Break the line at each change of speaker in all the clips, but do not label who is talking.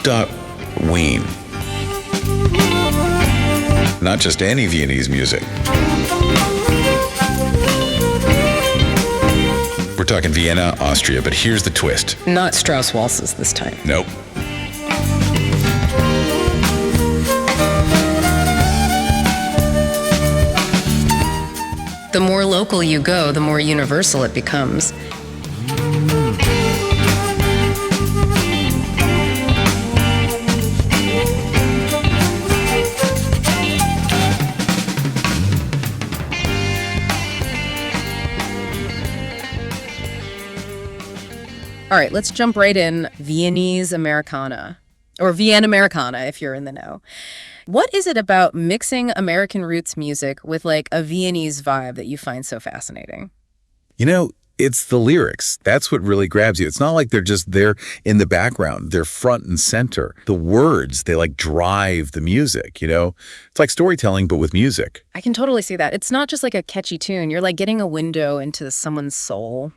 Wien. Not just any Viennese music. We're talking Vienna, Austria, but here's the twist.
Not Strauss waltzes this time.
Nope.
The more local you go, the more universal it becomes. All right, let's jump right in. Viennese Americana, or Vienamericana if you're in the know. What is it about mixing American roots music with like a Viennese vibe that you find so fascinating?
You know, it's the lyrics. That's what really grabs you. It's not like they're just there in the background. They're front and center. The words, they like drive the music, you know? It's like storytelling, but with music.
I can totally see that. It's not just like a catchy tune. You're like getting a window into someone's soul.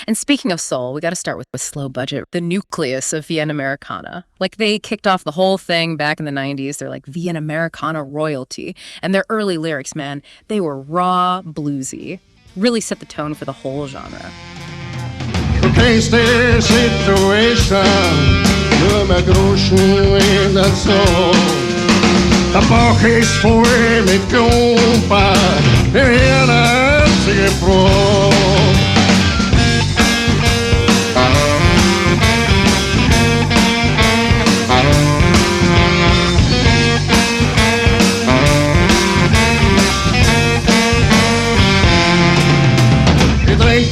And speaking of soul, we got to start with slow budget, the nucleus of Vienamericana. Like they kicked off the whole thing back in the 90s. They're like Vienamericana royalty. And their early lyrics, man, they were raw, bluesy. Really set the tone for the whole genre.
Case the situation, nur mehr Groschen in der Zoll. Der Bauch ist voll mit Kumpa, im Hirn hat sie gebrochen.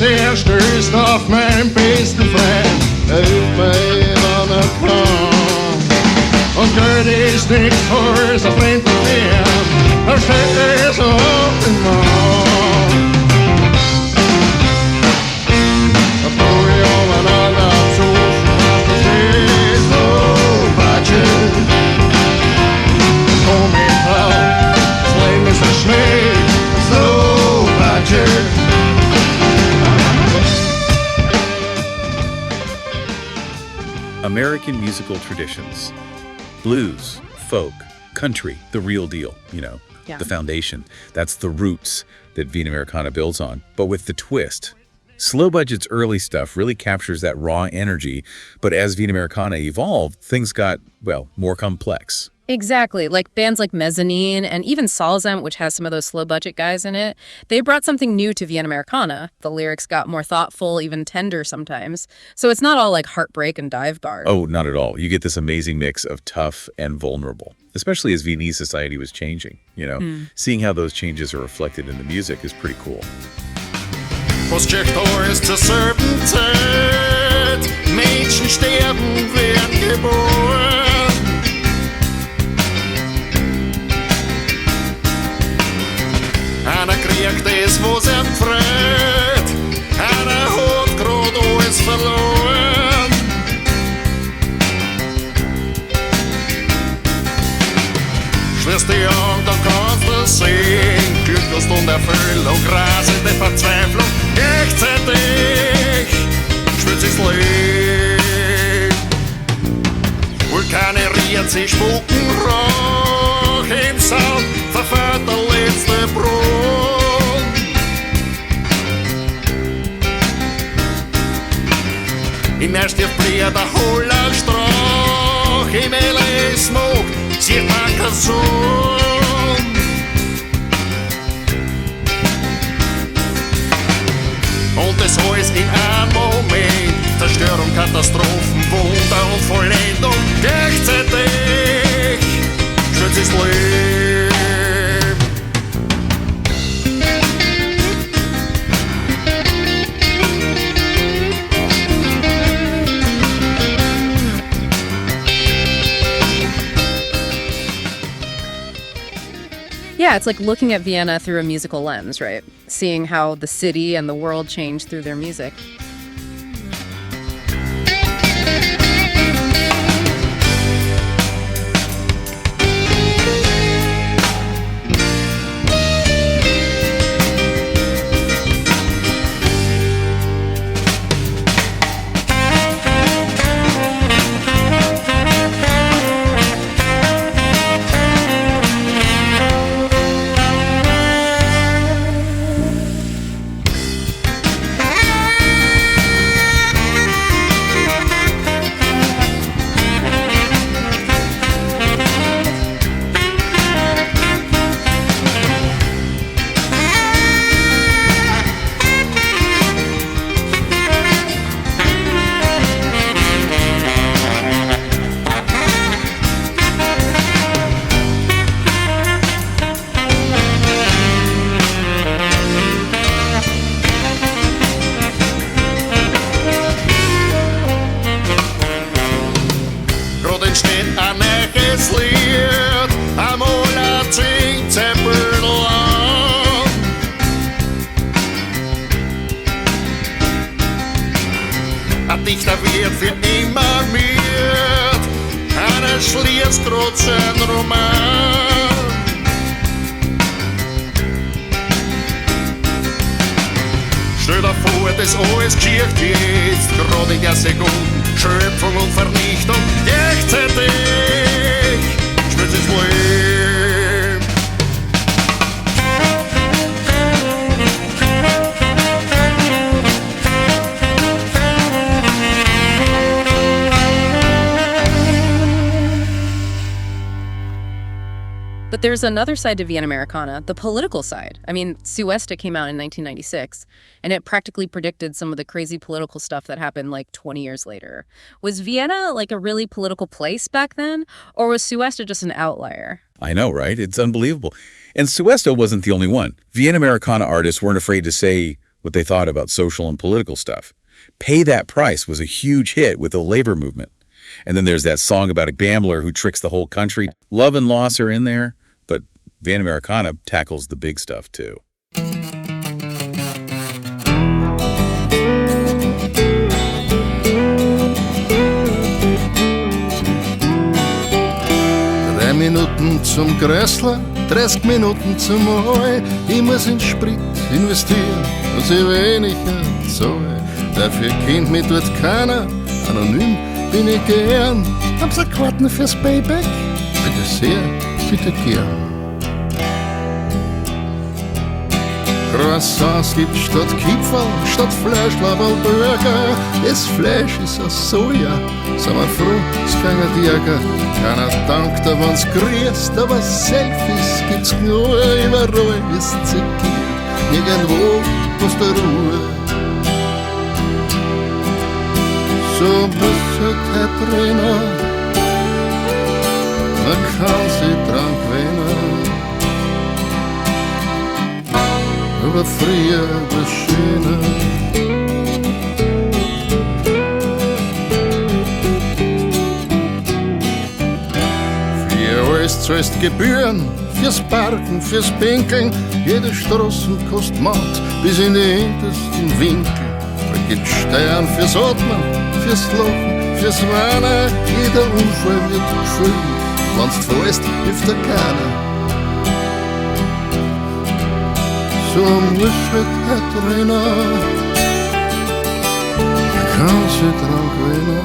Der stößt auf meinen besten Freund, hilft mir dann er kann. Und Geld ist nicht für so blind zu werden, er steht es auf den Mann. Obwohl ich umeinander zuschen, das ist so budget. Komm ich drauf, das Leben ist ein Schnee, so budget.
American musical traditions. Blues, folk, country, the real deal, you know, the foundation. That's the roots that Vienamericana builds on. But with the twist, slow budget's early stuff really captures that raw energy. But as Vienamericana evolved, things got, well, more complex.
Exactly. Like bands like Mezzanine and even Sorgsam, which has some of those slow budget guys in it, they brought something new to Vienamericana. The lyrics got more thoughtful, even tender sometimes. So it's not all like heartbreak and dive bars.
Oh, not at all. You get this amazing mix of tough and vulnerable, especially as Viennese society was changing, you know. Seeing how those changes are reflected in the music is pretty cool.
Was checkt euch zur selben Zeit? Menschen sterben, werden geboren. Einer kriegt es, was er freut. Einer hat grad alles verloren. Schließ dich an, dann kannst du sehen. Glücklust und Erfüllung, rasende Verzweiflung. Gleichzeitig spürt sich's Leben. Vulkane riert sich, spucken Rauch im Sound. Verfährt der letzte Brunnen. In der stirbt Blier der holler Strauch. Im hellen Smog sieht man kein Sohn. Und das alles in einem Moment. Zerstörung, Katastrophen, Wunder und Vollendung. Gleichzeitig schützt das Leben.
Yeah, it's like looking at Vienna through a musical lens, right? Seeing how the city and the world change through their music.
Dichter wird für immer mit. Einer schließt grad seinen Roman. Stell dir vor, das alles geschieht jetzt, gerade in der Sekunde. Schöpfung und Vernichtung gleichzeitig spürt sich wohl.
But there's another side to Vienamericana, the political side. I mean, Suesta came out in 1996, and it practically predicted some of the crazy political stuff that happened like 20 years later. Was Vienna like a really political place back then, or was Suesta just an outlier?
I know, right? It's unbelievable. And Suesta wasn't the only one. Vienamericana artists weren't afraid to say what they thought about social and political stuff. Pay That Price was a huge hit with the labor movement. And then there's that song about a gambler who tricks the whole country. Love and loss are in there. But Vienamericana tackles the big stuff too.
3 Minuten zum Größler, 30 Minuten zum Heu. Ich muss in Sprit investieren, was ich weniger zahle. Dafür kennt mich dort keiner, anonym bin ich gern. Haben Sie Karten fürs Payback? Bitte sehr, bitte gern. Croissants gibt statt Kipferl, statt Fleischlaberl Burger. Das Fleisch ist aus Soja, sind wir froh, es keiner Dirger. Keiner dankt, wenn's grüßt, aber Selfies gibt's nur überall, wie's zitiert. Irgendwo aus der Ruhe. So bisschen der Trainer, man kann sich dran gewöhnen. Aber früher war schöner. Für alles zahlst Gebühren, fürs Parken, fürs Pinkeln. Jede Straßen kostet Maut, bis in die hintersten Winkel. Da gibt's Steuern fürs Atmen, fürs Lachen, fürs Weinen. Jeder Unfall wird gefüllt, wenn's du fällst, hilft dir keiner. So muss halt der Trainer, kann sich dran gewöhnen.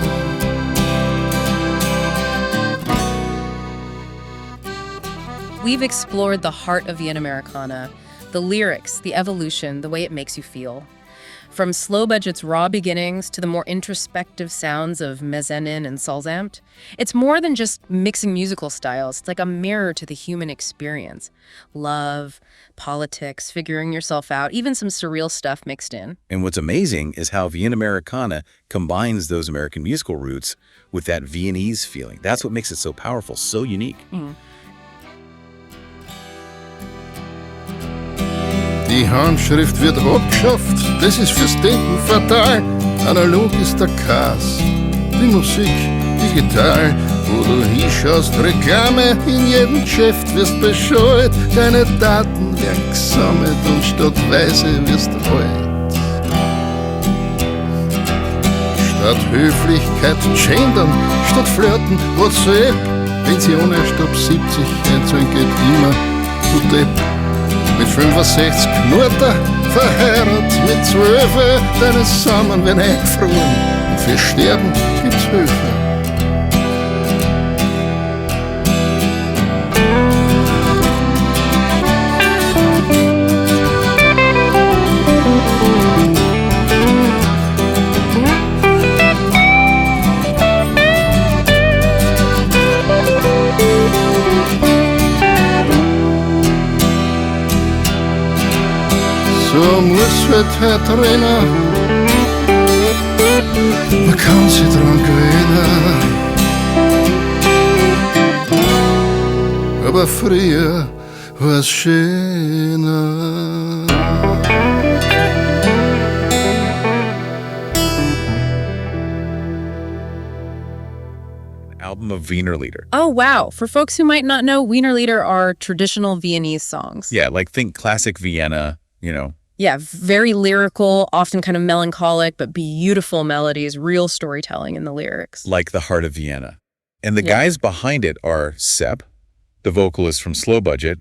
We've explored the heart of Vienamericana, the lyrics, the evolution, the way it makes you feel. From Slow Budget's raw beginnings to the more introspective sounds of mezzanin and salsamt, it's more than just mixing musical styles. It's like a mirror to the human experience. Love, politics, figuring yourself out, even some surreal stuff mixed in.
And what's amazing is how Vienamericana combines those American musical roots with that Viennese feeling. That's what makes it so powerful, so unique.
Mm.
Die Handschrift wird abgeschafft, das ist fürs Denken fatal. Analog ist der Chaos, die Musik digital. Wo du hinschaust, Reklame, in jedem Geschäft wirst bescheut. Deine Daten werden gesammelt und statt Weise wirst du alt. Statt Höflichkeit gendern, statt Flirten, WhatsApp. Pension erst ab 70 einzahlen geht immer, du Depp. Mit 65 Knurter, verheiratet mit 12, deine Samen werden eingefroren und für Sterben gibt's Hilfe. So muss halt der Trainer, man kann sich dran gewöhnen. Aber früher war's schöner.
Album of Wiener Lieder.
Oh, wow. For folks who might not know, Wiener Lieder are traditional Viennese songs.
Yeah, like think classic Vienna,
Yeah, very lyrical, often kind of melancholic, but beautiful melodies, real storytelling in the lyrics.
Like The Heart of Vienna. And the guys behind it are Sepp, the vocalist from Slow Budget,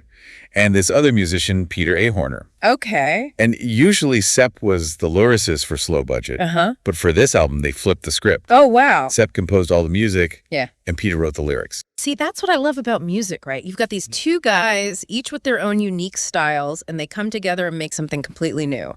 and this other musician, Peter Ahorner.
Okay.
And usually Sepp was the lyricist for Slow Budget. But for this album, they flipped the script.
Oh, wow.
Sepp composed all the music,
Yeah.
and Peter wrote the lyrics.
See, that's what I love about music, right? You've got these two guys, each with their own unique styles, and they come together and make something completely new.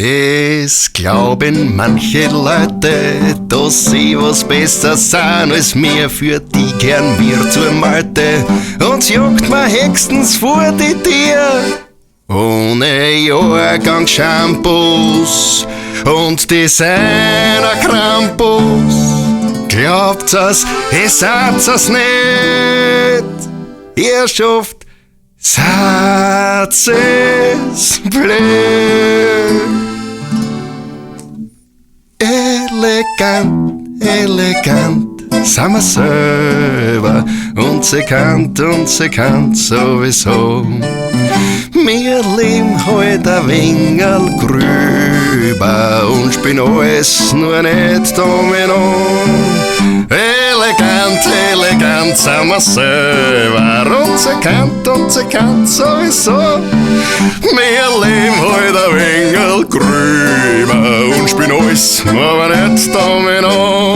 Es glauben manche Leute, dass sie was besser sind als mir, für die kehren wir zur Malte und jagt mir höchstens vor die Tür. Ohne Jahrgang-Shampoos und Designer Krampus, glaubt's es sagt's es nicht. Ihr schafft, sagt's es blöd. Elegant, elegant, sind wir selber und sie kann sowieso. Wir leben halt ein wenig grüber und spielen alles nur nicht Domino. Elegant, elegant, sind wir selber und sie kann sowieso. Wir leben halt ein wenig grüber und spielen alles nur nicht Domino.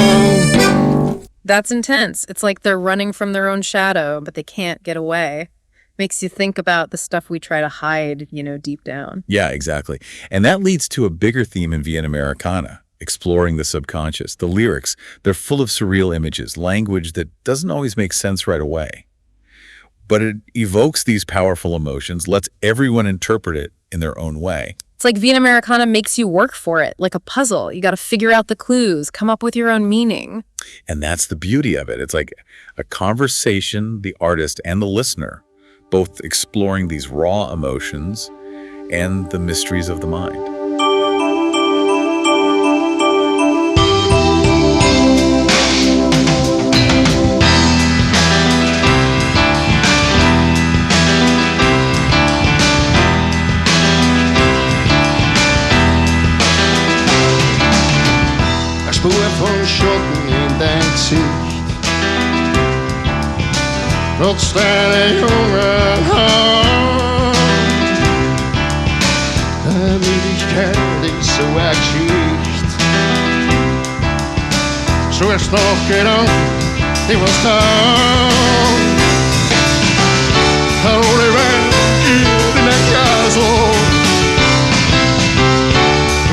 That's intense. It's like they're running from their own shadow, but they can't get away. Makes you think about the stuff we try to hide, deep down.
Yeah, exactly. And that leads to a bigger theme in Vienamericana, exploring the subconscious. The lyrics, they're full of surreal images, language that doesn't always make sense right away. But it evokes these powerful emotions, lets everyone interpret it in their own way.
It's like Vienamericana makes you work for it, like a puzzle. You got to figure out the clues, come up with your own meaning.
And that's the beauty of it. It's like a conversation, the artist and the listener, both exploring these raw emotions and the mysteries of the mind.
Eine Spur von Schatten in dein Gesicht, trotz deiner jungen Hand. Deine Müdigkeit ist so eine Geschichte. Suchst nach Gedanken, die was kann. Ein roter Wein in der Kasel,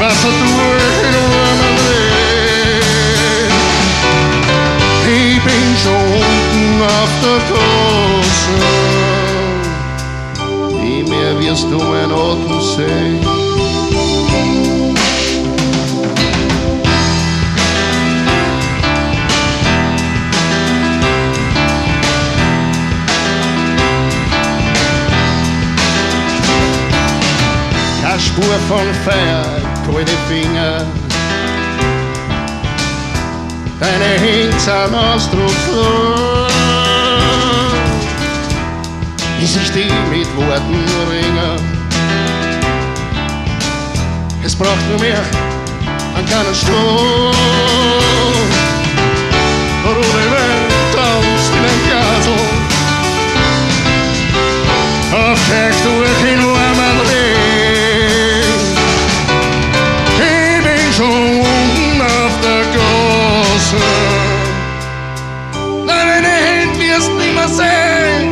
Wasser durch in warmen Regen. Ich bin schon unten auf der Gasse, nie mehr wirst du mein Atem sehen. Keine Spur von Feuer, kalte Finger, deine Hände sind ausdruckslos. Bis ich die mit Worten ringe. Es braucht nur mehr an keinen Strom. Ohne Welt tanzt in den Kasel, auf Text durch in warmen Regen. Ich bin schon unten auf der Gasse, deine Hände wirst nimmer sehen.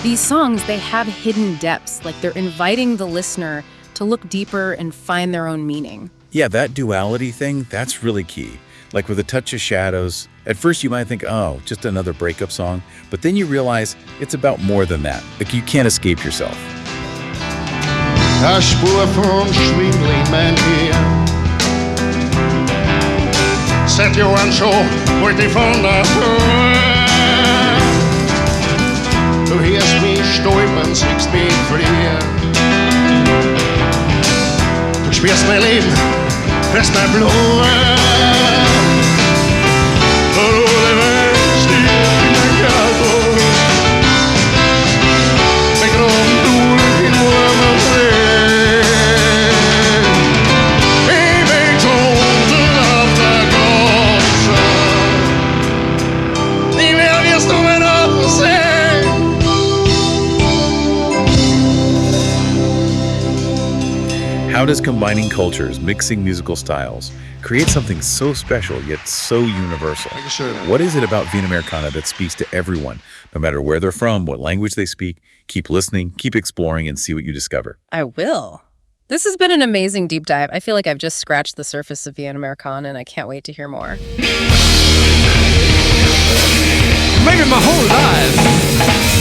These songs, they have hidden depths, like they're inviting the listener to look deeper and find their own meaning.
Yeah, that duality thing, that's really key. Like with a touch of shadows, at first you might think, oh, just another breakup song, but then you realize it's about more than that. Like you can't escape yourself.
Eine Spur von Schwindling, mein Herr. Seit Jahren schon wollte ich von der Tür. Du hörst mich stolpern, siehst mich fliehen. Du spürst mein Leben, frisst mein Blut.
How does combining cultures, mixing musical styles, create something so special yet so universal? What is it about Vienamericana that speaks to everyone, no matter where they're from, what language they speak? Keep listening, keep exploring, and see what you discover.
I will. This has been an amazing deep dive. I feel like I've just scratched the surface of Vienamericana, and I can't wait to hear more.
Maybe my whole life